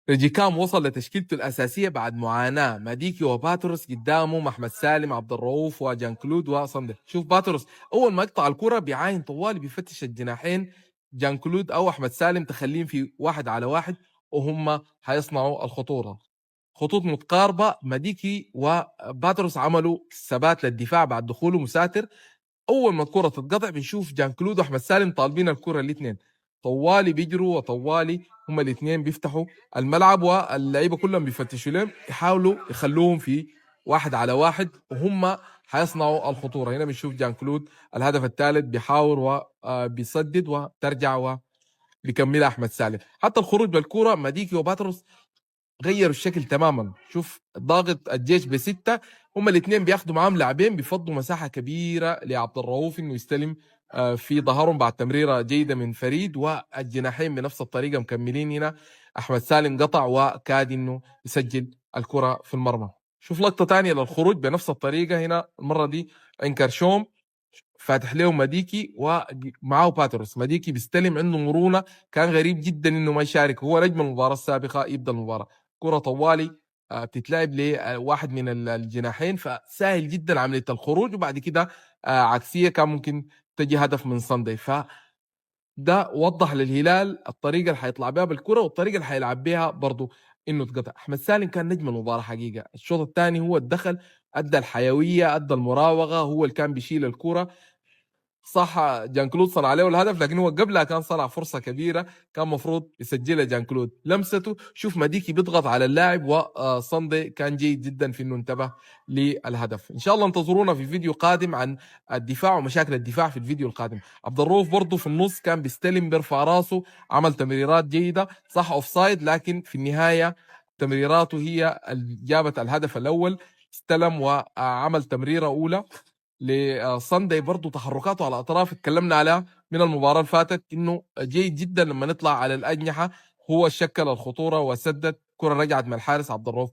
ريجيكام وصل لتشكيلته الأساسية بعد معاناة، ماديكي وباتروس قدامه أحمد سالم، عبد الرؤوف وجان كلود وصندل. شوف باتروس أول ما يقطع الكرة بيعاين طوالي بيفتش الجناحين جان كلود أو أحمد سالم تخليهم في 1-على-1 وهم هيصنعوا الخطورة. خطوط متقاربة، ماديكي وباتروس عملوا ثبات للدفاع بعد دخوله مساتر. اول ما الكره تتقطع بنشوف جان كلود واحمد سالم طالبين الكره الاثنين، طوالي بيجروا وطوالي هم الاثنين بيفتحوا الملعب، واللعيبه كلهم بيفتشوا لهم يحاولوا يخلوهم في 1-على-1 وهم حيصنعوا الخطوره. هنا بنشوف جان كلود الهدف الثالث بيحاول وبيسدد وترجع وبيكملها احمد سالم. حتى الخروج بالكره مديكي وباتروس غيروا الشكل تماما. شوف ضاغط الجيش ب6، هم الاثنين بياخدوا معاهم لاعبين بيفضوا مساحه كبيره لعبد الرؤوف انه يستلم في ظهرهم بعد تمريره جيده من فريد، والجناحين بنفس الطريقه مكملين. هنا احمد سالم قطع وكاد انه يسجل الكره في المرمى. شوف لقطه ثانيه للخروج بنفس الطريقه، هنا المره دي انكرشوم فاتح له مديكي ومعاه باتروس. مديكي بيستلم عنده مرونه، كان غريب جدا انه ما يشارك، هو نجم المباراه السابقه يبدا المباراه. كره طوالي بتتلعب لواحد من الجناحين، فسهل جدا عمليه الخروج، وبعد كده عكسيه كان ممكن تجي هدف من صندي. فده وضح للهلال الطريقه اللي حيطلع بها بالكره والطريقه اللي حيلعب بها برضه انه تقطع. احمد سالم كان نجم المباراه حقيقه، الشوط الثاني هو الدخل، ادى الحيويه، ادى المراوغه، هو اللي كان بيشيل الكره. صح جان كلود صنع عليه الهدف، لكن هو قبلها كان صنع فرصه كبيره كان مفروض يسجلها جان كلود. لمسته، شوف مديكي بيضغط على اللاعب، وصندي كان جيد جدا في انه انتبه للهدف. ان شاء الله انتظرونا في فيديو قادم عن الدفاع ومشاكل الدفاع في الفيديو القادم. عبد الرؤوف برضه في النص كان بيستلم بيرفع راسه، عمل تمريرات جيده، صح اوف سايد، لكن في النهايه تمريراته هي اللي جابت الهدف الاول. استلم وعمل تمريره اولى لصندي. برضو تحركاته على الاطراف اتكلمنا عليها من المباراه اللي فاتت، انه جيد جدا لما نطلع على الاجنحه، هو شكل الخطوره وسدد كره رجعت من الحارس عبد الرؤوف.